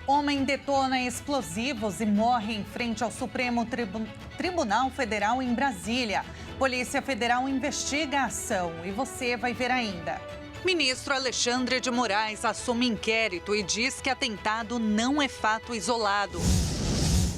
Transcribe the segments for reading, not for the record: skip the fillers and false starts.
Homem detona explosivos e morre em frente ao Supremo Tribunal Federal em Brasília. Polícia Federal investiga a ação e você vai ver ainda. Ministro Alexandre de Moraes assume inquérito e diz que atentado não é fato isolado.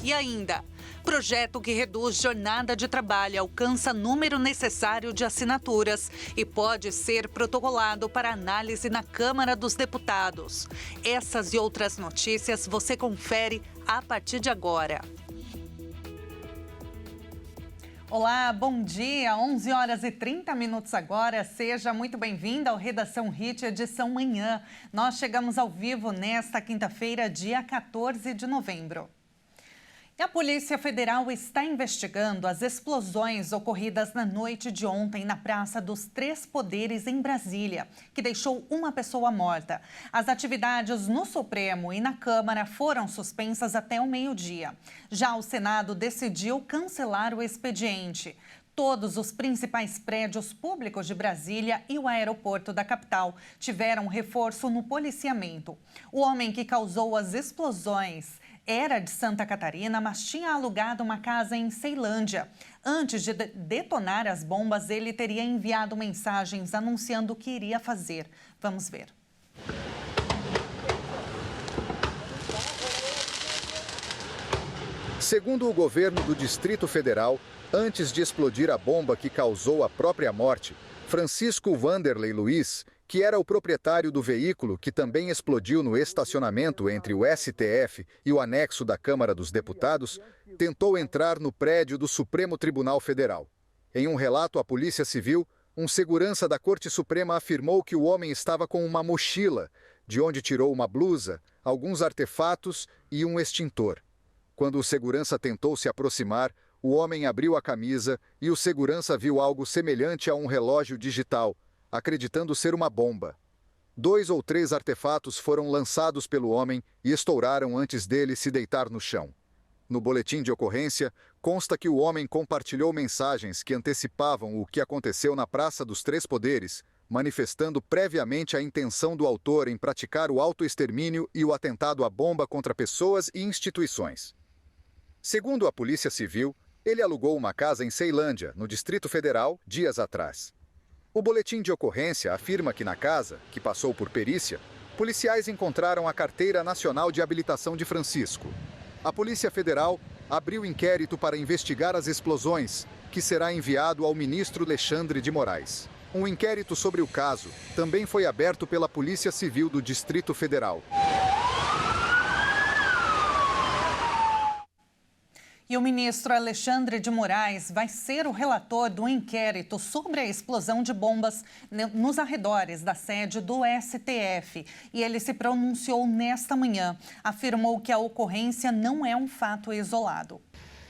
E ainda, projeto que reduz jornada de trabalho alcança número necessário de assinaturas e pode ser protocolado para análise na Câmara dos Deputados. Essas e outras notícias você confere a partir de agora. Olá, bom dia, 11 horas e 30 minutos agora. Seja muito bem-vindo ao Redação Hit, edição manhã. Nós chegamos ao vivo nesta quinta-feira, dia 14 de novembro. E a Polícia Federal está investigando as explosões ocorridas na noite de ontem na Praça dos Três Poderes, em Brasília, que deixou uma pessoa morta. As atividades no Supremo e na Câmara foram suspensas até o meio-dia. Já o Senado decidiu cancelar o expediente. Todos os principais prédios públicos de Brasília e o aeroporto da capital tiveram reforço no policiamento. O homem que causou as explosões era de Santa Catarina, mas tinha alugado uma casa em Ceilândia. Antes de detonar as bombas, ele teria enviado mensagens anunciando o que iria fazer. Vamos ver. Segundo o governo do Distrito Federal, antes de explodir a bomba que causou a própria morte, Francisco Vanderlei Luiz, que era o proprietário do veículo que também explodiu no estacionamento entre o STF e o anexo da Câmara dos Deputados, tentou entrar no prédio do Supremo Tribunal Federal. Em um relato à Polícia Civil, um segurança da Corte Suprema afirmou que o homem estava com uma mochila, de onde tirou uma blusa, alguns artefatos e um extintor. Quando o segurança tentou se aproximar, o homem abriu a camisa e o segurança viu algo semelhante a um relógio digital, acreditando ser uma bomba. 2 ou 3 artefatos foram lançados pelo homem e estouraram antes dele se deitar no chão. No boletim de ocorrência, consta que o homem compartilhou mensagens que antecipavam o que aconteceu na Praça dos Três Poderes, manifestando previamente a intenção do autor em praticar o autoextermínio e o atentado à bomba contra pessoas e instituições. Segundo a Polícia Civil, ele alugou uma casa em Ceilândia, no Distrito Federal, dias atrás. O boletim de ocorrência afirma que na casa, que passou por perícia, policiais encontraram a Carteira Nacional de Habilitação de Francisco. A Polícia Federal abriu inquérito para investigar as explosões, que será enviado ao ministro Alexandre de Moraes. Um inquérito sobre o caso também foi aberto pela Polícia Civil do Distrito Federal. E o ministro Alexandre de Moraes vai ser o relator do inquérito sobre a explosão de bombas nos arredores da sede do STF. E ele se pronunciou nesta manhã. Afirmou que a ocorrência não é um fato isolado.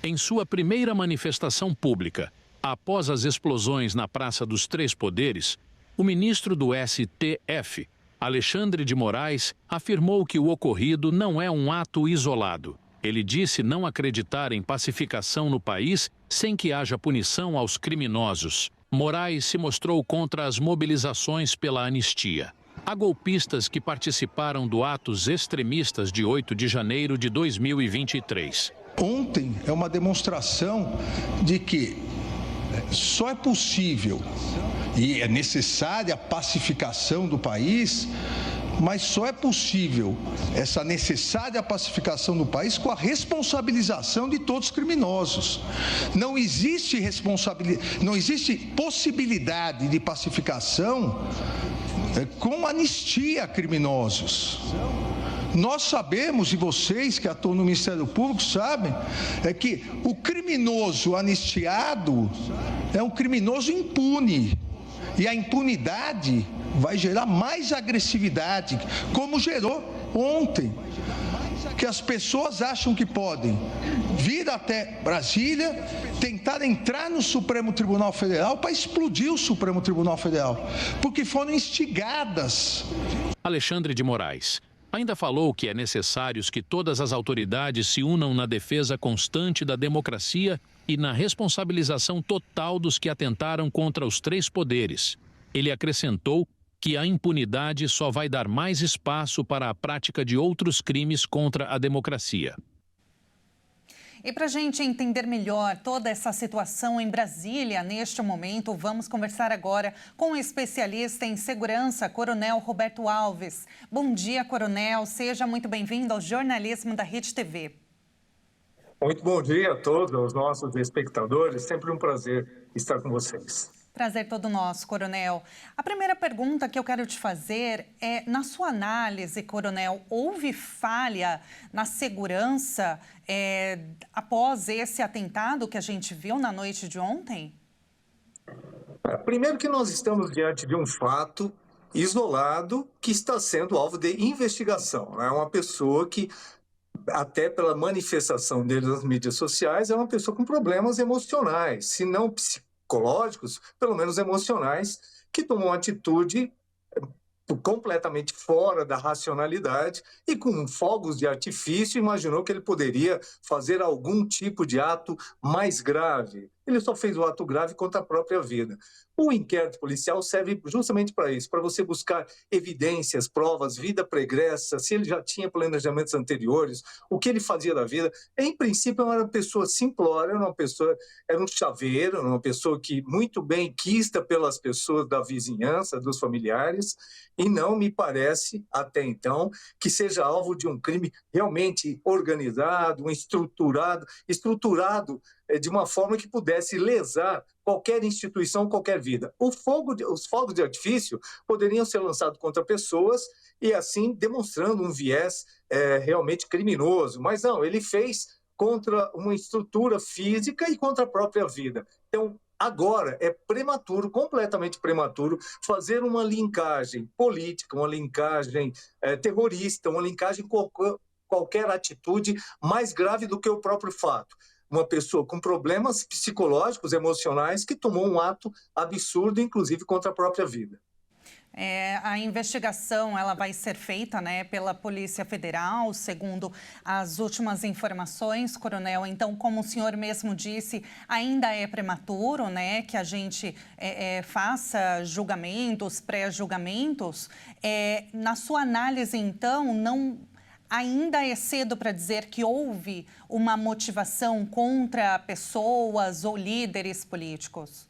Em sua primeira manifestação pública, após as explosões na Praça dos Três Poderes, o ministro do STF, Alexandre de Moraes, afirmou que o ocorrido não é um ato isolado. Ele disse não acreditar em pacificação no país sem que haja punição aos criminosos. Moraes se mostrou contra as mobilizações pela anistia. Há golpistas que participaram do atos extremistas de 8 de janeiro de 2023. Ontem é uma demonstração de que só é possível e é necessária a pacificação do país, mas só é possível essa necessária pacificação do país com a responsabilização de todos os criminosos. Não existe possibilidade de pacificação com anistia a criminosos. Nós sabemos, e vocês que atuam no Ministério Público sabem, que o criminoso anistiado é um criminoso impune. E a impunidade vai gerar mais agressividade, como gerou ontem, que as pessoas acham que podem vir até Brasília, tentar entrar no Supremo Tribunal Federal para explodir o Supremo Tribunal Federal, porque foram instigadas. Alexandre de Moraes ainda falou que é necessário que todas as autoridades se unam na defesa constante da democracia e na responsabilização total dos que atentaram contra os três poderes. Ele acrescentou que a impunidade só vai dar mais espaço para a prática de outros crimes contra a democracia. E para a gente entender melhor toda essa situação em Brasília, neste momento, vamos conversar agora com o especialista em segurança, Coronel Roberto Alves. Bom dia, Coronel. Seja muito bem-vindo ao jornalismo da Rede TV. Muito bom dia a todos os nossos espectadores. Sempre um prazer estar com vocês. Prazer todo nosso, Coronel. A primeira pergunta que eu quero te fazer é, na sua análise, Coronel, houve falha na segurança após esse atentado que a gente viu na noite de ontem? Primeiro que nós estamos diante de um fato isolado que está sendo alvo de investigação. É uma pessoa que, até pela manifestação dele nas mídias sociais, é uma pessoa com problemas emocionais, se não psicológicos, pelo menos emocionais, que tomou uma atitude completamente fora da racionalidade e com fogos de artifício imaginou que ele poderia fazer algum tipo de ato mais grave. Ele só fez o ato grave contra a própria vida. O inquérito policial serve justamente para isso, para você buscar evidências, provas, vida pregressa, se ele já tinha planejamentos anteriores, o que ele fazia da vida. Em princípio, era uma pessoa simplória, era um chaveiro, uma pessoa que muito bem quista pelas pessoas da vizinhança, dos familiares, e não me parece, até então, que seja alvo de um crime realmente organizado, estruturado de uma forma que pudesse lesar qualquer instituição, qualquer vida. Os fogos de artifício poderiam ser lançados contra pessoas e assim demonstrando um viés realmente criminoso. Mas não, ele fez contra uma estrutura física e contra a própria vida. Então, agora é prematuro, completamente prematuro, fazer uma linkagem política, uma linkagem terrorista, uma linkagem qualquer atitude mais grave do que o próprio fato. Uma pessoa com problemas psicológicos, emocionais, que tomou um ato absurdo, inclusive contra a própria vida. A investigação ela vai ser feita, né, pela Polícia Federal, segundo as últimas informações, Coronel. Então, como o senhor mesmo disse, ainda é prematuro, né, que a gente faça julgamentos, pré-julgamentos. Na sua análise, então, ainda é cedo para dizer que houve uma motivação contra pessoas ou líderes políticos?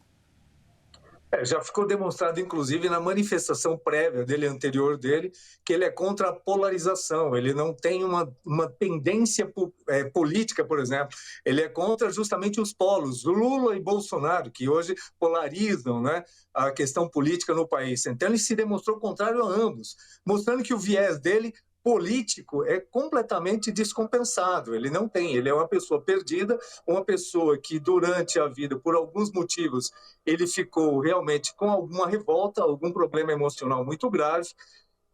Já ficou demonstrado, inclusive, na manifestação prévia anterior dele, que ele é contra a polarização, ele não tem uma tendência política, por exemplo, ele é contra justamente os polos, Lula e Bolsonaro, que hoje polarizam, né, a questão política no país. Então, ele se demonstrou contrário a ambos, mostrando que o viés dele político é completamente descompensado, ele é uma pessoa perdida, uma pessoa que durante a vida, por alguns motivos, ele ficou realmente com alguma revolta, algum problema emocional muito grave,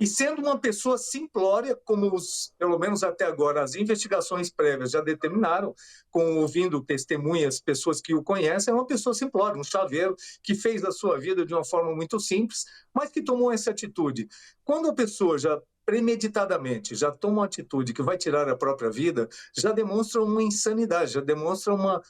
e sendo uma pessoa simplória, como pelo menos até agora as investigações prévias já determinaram, ouvindo testemunhas, pessoas que o conhecem, é uma pessoa simplória, um chaveiro que fez a sua vida de uma forma muito simples, mas que tomou essa atitude. Quando a pessoa já premeditadamente já toma uma atitude que vai tirar a própria vida, já demonstra uma insanidade, já demonstra uma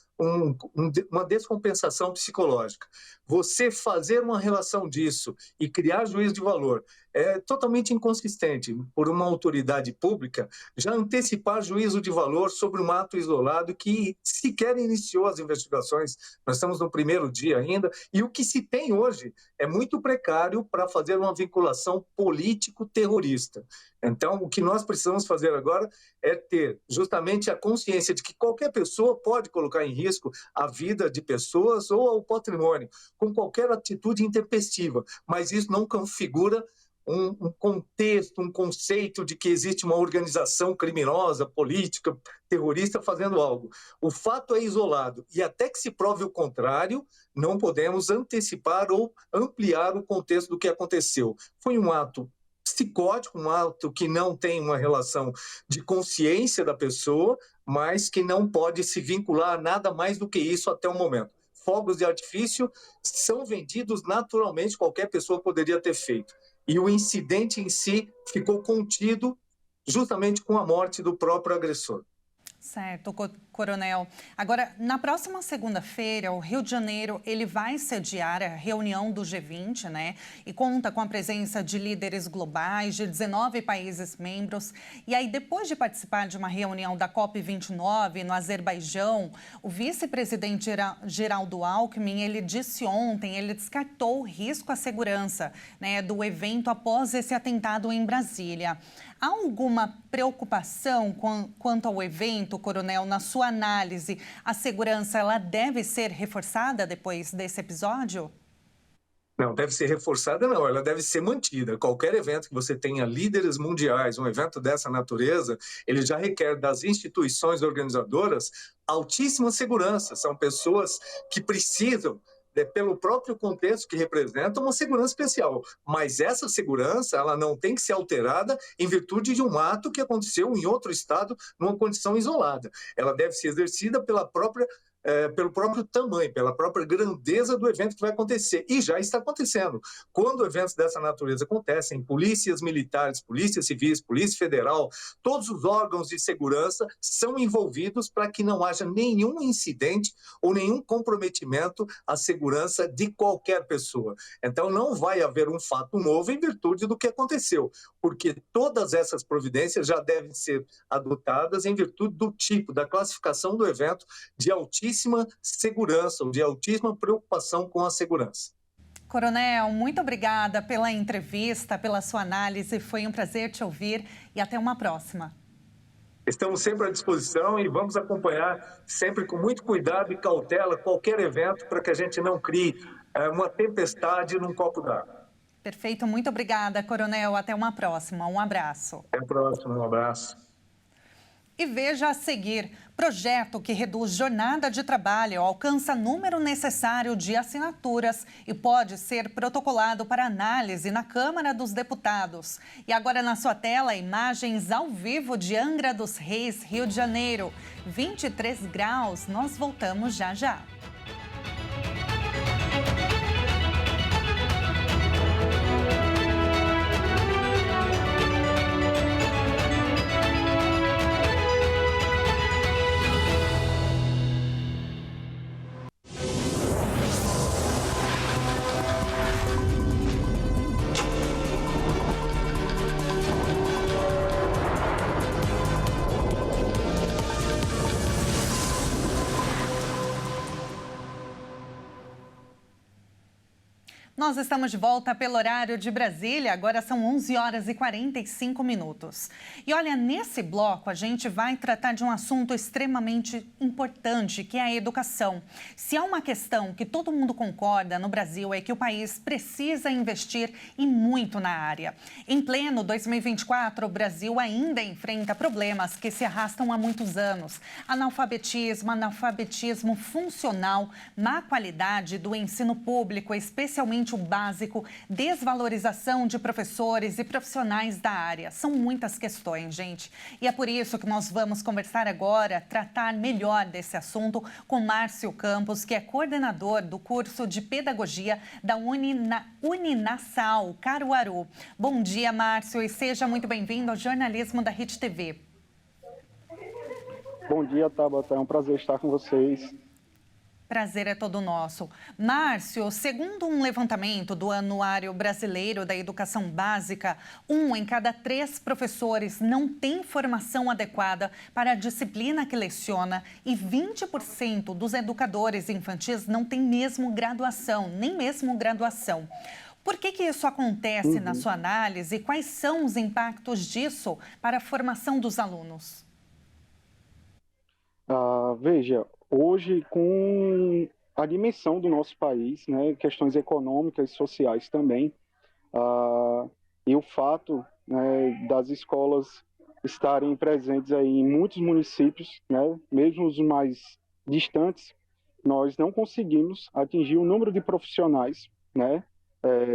descompensação psicológica. Você fazer uma relação disso e criar juízo de valor é totalmente inconsistente por uma autoridade pública já antecipar juízo de valor sobre um ato isolado que sequer iniciou as investigações. Nós estamos no primeiro dia ainda e o que se tem hoje é muito precário para fazer uma vinculação político-terrorista. Então, o que nós precisamos fazer agora é ter justamente a consciência de que qualquer pessoa pode colocar em risco a vida de pessoas ou o patrimônio com qualquer atitude intempestiva, mas isso não configura um contexto, um conceito de que existe uma organização criminosa, política, terrorista fazendo algo. O fato é isolado e até que se prove o contrário, não podemos antecipar ou ampliar o contexto do que aconteceu. Foi um ato psicótico, um ato que não tem uma relação de consciência da pessoa, mas que não pode se vincular a nada mais do que isso até o momento. Fogos de artifício são vendidos naturalmente, qualquer pessoa poderia ter feito. E o incidente em si ficou contido justamente com a morte do próprio agressor. Certo, Coronel. Agora, na próxima segunda-feira, o Rio de Janeiro ele vai sediar a reunião do G20, né? E conta com a presença de líderes globais de 19 países membros. E aí, depois de participar de uma reunião da COP29 no Azerbaijão, o vice-presidente Geraldo Alckmin, ele disse ontem, ele descartou o risco à segurança, né, do evento após esse atentado em Brasília. Há alguma preocupação quanto ao evento, Coronel? Na sua análise, a segurança ela deve ser reforçada depois desse episódio? Não, deve ser reforçada, não, ela deve ser mantida. Qualquer evento que você tenha líderes mundiais, um evento dessa natureza, ele já requer das instituições organizadoras altíssima segurança. São pessoas que precisam, pelo próprio contexto que representa, uma segurança especial. Mas essa segurança ela não tem que ser alterada em virtude de um ato que aconteceu em outro estado, numa condição isolada. Ela deve ser exercida pelo próprio tamanho, pela própria grandeza do evento que vai acontecer. E já está acontecendo. Quando eventos dessa natureza acontecem, polícias militares, polícias civis, polícia federal, todos os órgãos de segurança são envolvidos para que não haja nenhum incidente ou nenhum comprometimento à segurança de qualquer pessoa. Então, não vai haver um fato novo em virtude do que aconteceu, porque todas essas providências já devem ser adotadas em virtude do tipo, da classificação do evento de altíssima segurança, ou de altíssima preocupação com a segurança. Coronel, muito obrigada pela entrevista, pela sua análise. Foi um prazer te ouvir e até uma próxima. Estamos sempre à disposição e vamos acompanhar sempre com muito cuidado e cautela qualquer evento para que a gente não crie uma tempestade num copo d'água. Perfeito, muito obrigada, Coronel. Até uma próxima. Um abraço. Até a próxima, um abraço. E veja a seguir, projeto que reduz jornada de trabalho alcança número necessário de assinaturas e pode ser protocolado para análise na Câmara dos Deputados. E agora na sua tela, imagens ao vivo de Angra dos Reis, Rio de Janeiro. 23 graus, nós voltamos já já. Nós estamos de volta pelo horário de Brasília, agora são 11 horas e 45 minutos. E olha, nesse bloco a gente vai tratar de um assunto extremamente importante, que é a educação. Se há uma questão que todo mundo concorda no Brasil é que o país precisa investir e muito na área. Em pleno 2024, o Brasil ainda enfrenta problemas que se arrastam há muitos anos. Analfabetismo funcional, má qualidade do ensino público, especialmente o básico, desvalorização de professores e profissionais da área. São muitas questões, gente. E é por isso que nós vamos conversar agora, tratar melhor desse assunto com Márcio Campos, que é coordenador do curso de Pedagogia da Uninasal, Caruaru. Bom dia, Márcio, e seja muito bem-vindo ao jornalismo da Hit TV. Bom dia, Tabata. É um prazer estar com vocês. Prazer é todo nosso. Márcio, segundo um levantamento do Anuário Brasileiro da Educação Básica, 1 em cada 3 professores não tem formação adequada para a disciplina que leciona e 20% dos educadores infantis não têm mesmo graduação, nem mesmo graduação. Por que isso acontece na sua análise e quais são os impactos disso para a formação dos alunos? Veja, hoje, com a dimensão do nosso país, né, questões econômicas e sociais também, e o fato, né, das escolas estarem presentes aí em muitos municípios, né, mesmo os mais distantes, nós não conseguimos atingir o número de profissionais, né,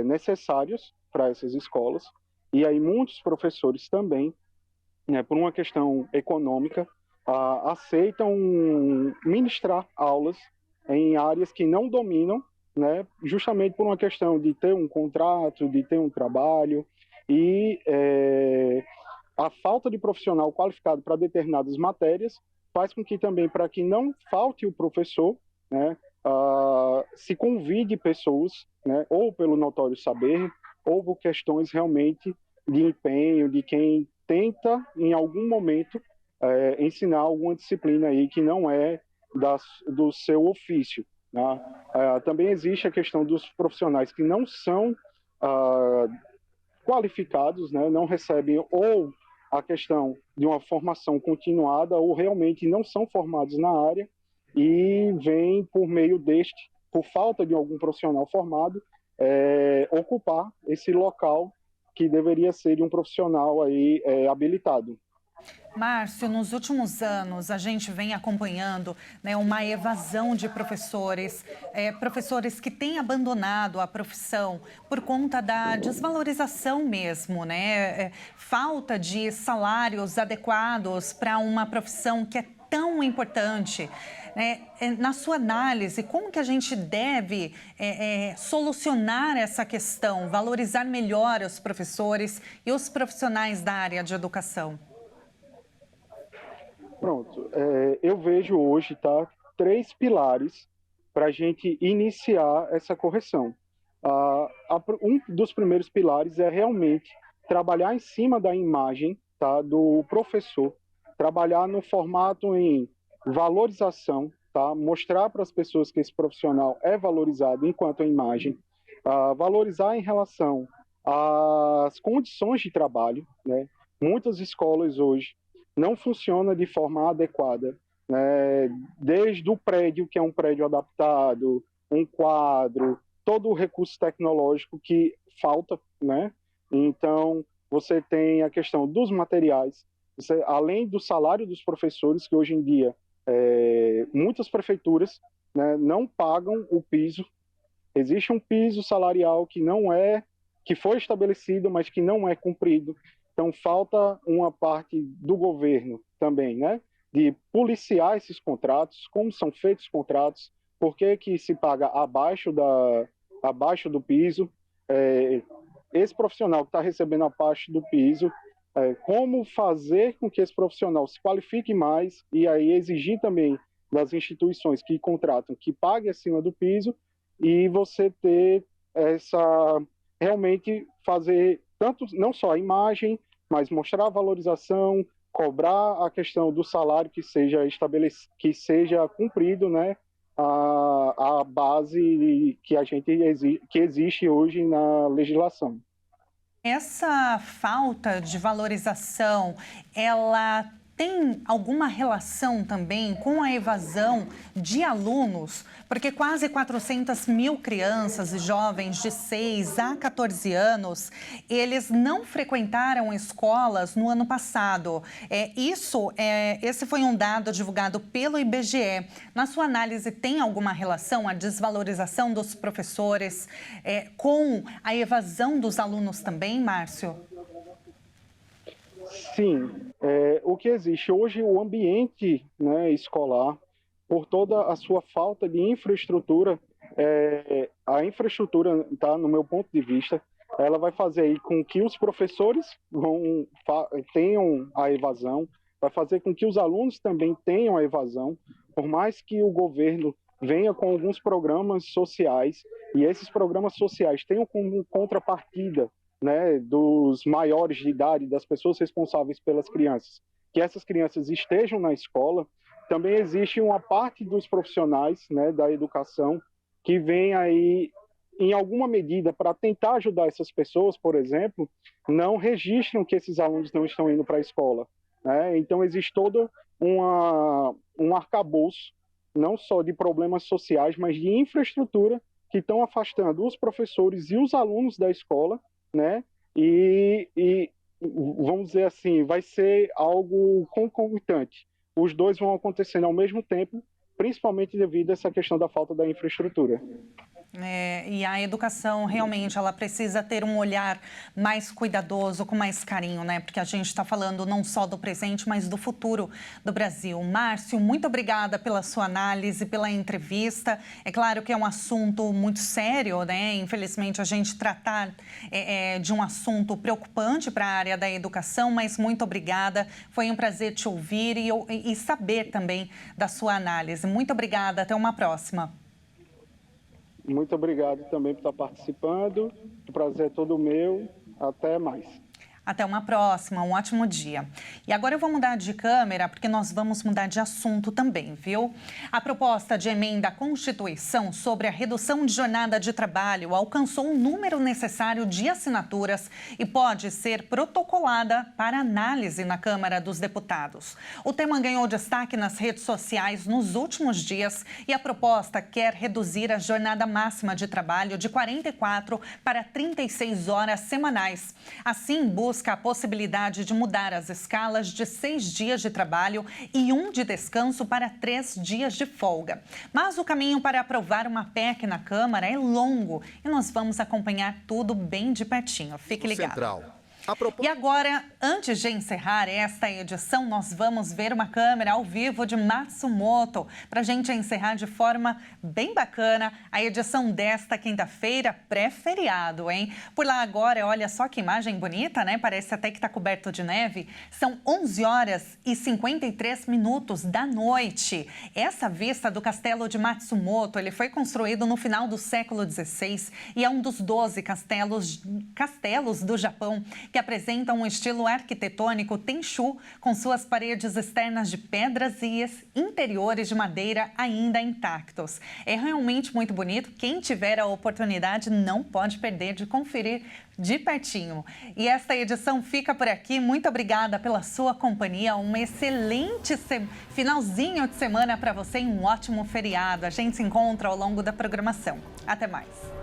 necessários para essas escolas. E aí muitos professores também, né, por uma questão econômica, aceitam ministrar aulas em áreas que não dominam, né, justamente por uma questão de ter um contrato, de ter um trabalho, e a falta de profissional qualificado para determinadas matérias faz com que também, para que não falte o professor, né, se convide pessoas, né, ou pelo notório saber, ou por questões realmente de empenho, de quem tenta, em algum momento, ensinar alguma disciplina aí que não é do seu ofício. Né? Também existe a questão dos profissionais que não são qualificados, né, não recebem ou a questão de uma formação continuada ou realmente não são formados na área e vêm por meio por falta de algum profissional formado, ocupar esse local que deveria ser de um profissional aí habilitado. Márcio, nos últimos anos, a gente vem acompanhando, né, uma evasão de professores, professores que têm abandonado a profissão por conta da desvalorização mesmo, né? Falta de salários adequados para uma profissão que é tão importante. Na sua análise, como que a gente deve solucionar essa questão, valorizar melhor os professores e os profissionais da área de educação? Pronto, eu vejo hoje, 3 pilares para a gente iniciar essa correção. Um dos primeiros pilares é realmente trabalhar em cima da imagem, do professor, trabalhar no formato em valorização, mostrar para as pessoas que esse profissional é valorizado enquanto a imagem, valorizar em relação às condições de trabalho, né? Muitas escolas hoje não funciona de forma adequada, né? Desde o prédio, que é um prédio adaptado, um quadro, todo o recurso tecnológico que falta, né? Então, você tem a questão dos materiais, além do salário dos professores, que hoje em dia muitas prefeituras, né, não pagam o piso. Existe um piso salarial que foi estabelecido, mas que não é cumprido. Então, falta uma parte do governo também, né, de policiar esses contratos, como são feitos os contratos, por que se paga abaixo do piso, esse profissional que está recebendo abaixo do piso, como fazer com que esse profissional se qualifique mais e aí exigir também das instituições que contratam que pague acima do piso e você ter realmente fazer tanto, não só a imagem, mas mostrar a valorização, cobrar a questão do salário que seja estabelecido, que seja cumprido, né, a base que existe hoje na legislação. Essa falta de valorização, ela tem alguma relação também com a evasão de alunos? Porque quase 400 mil crianças e jovens de 6 a 14 anos, eles não frequentaram escolas no ano passado. Esse foi um dado divulgado pelo IBGE. Na sua análise, tem alguma relação a desvalorização dos professores com a evasão dos alunos também, Márcio? Sim, o que existe hoje, o ambiente, né, escolar, por toda a sua falta de infraestrutura, a infraestrutura, no meu ponto de vista, ela vai fazer aí com que os professores tenham a evasão, vai fazer com que os alunos também tenham a evasão, por mais que o governo venha com alguns programas sociais, e esses programas sociais tenham como contrapartida, né, dos maiores de idade, das pessoas responsáveis pelas crianças, que essas crianças estejam na escola. Também existe uma parte dos profissionais, né, da educação que vem aí, em alguma medida, para tentar ajudar essas pessoas, por exemplo, não registram que esses alunos não estão indo para a escola, né? Então, existe todo um arcabouço, não só de problemas sociais, mas de infraestrutura que estão afastando os professores e os alunos da escola, né? E vamos dizer assim, vai ser algo concomitante. Os dois vão acontecendo ao mesmo tempo, principalmente devido a essa questão da falta da infraestrutura. E a educação, realmente, ela precisa ter um olhar mais cuidadoso, com mais carinho, né? Porque a gente está falando não só do presente, mas do futuro do Brasil. Márcio, muito obrigada pela sua análise, pela entrevista. É claro que é um assunto muito sério, né? Infelizmente, a gente tratar de um assunto preocupante para a área da educação, mas muito obrigada. Foi um prazer te ouvir e saber também da sua análise. Muito obrigada. Até uma próxima. Muito obrigado também por estar participando. O prazer é todo meu. Até mais. Até uma próxima, um ótimo dia. E agora eu vou mudar de câmera, porque nós vamos mudar de assunto também, viu? A proposta de emenda à Constituição sobre a redução de jornada de trabalho alcançou o número necessário de assinaturas e pode ser protocolada para análise na Câmara dos Deputados. O tema ganhou destaque nas redes sociais nos últimos dias e a proposta quer reduzir a jornada máxima de trabalho de 44 para 36 horas semanais. Assim, busca a possibilidade de mudar as escalas de 6 dias de trabalho e 1 de descanso para 3 dias de folga. Mas o caminho para aprovar uma PEC na Câmara é longo e nós vamos acompanhar tudo bem de pertinho. Fique ligado. Central. E agora, antes de encerrar esta edição, nós vamos ver uma câmera ao vivo de Matsumoto para a gente encerrar de forma bem bacana a edição desta quinta-feira, pré-feriado, hein? Por lá agora, olha só que imagem bonita, né? Parece até que está coberto de neve. São 11 horas e 53 minutos da noite. Essa vista do castelo de Matsumoto, ele foi construído no final do século XVI e é um dos 12 castelos do Japão que apresentam um estilo arquitetônico Tenchu, com suas paredes externas de pedras e interiores de madeira ainda intactos. É realmente muito bonito. Quem tiver a oportunidade não pode perder de conferir de pertinho. E esta edição fica por aqui. Muito obrigada pela sua companhia. Um excelente finalzinho de semana para você e um ótimo feriado. A gente se encontra ao longo da programação. Até mais.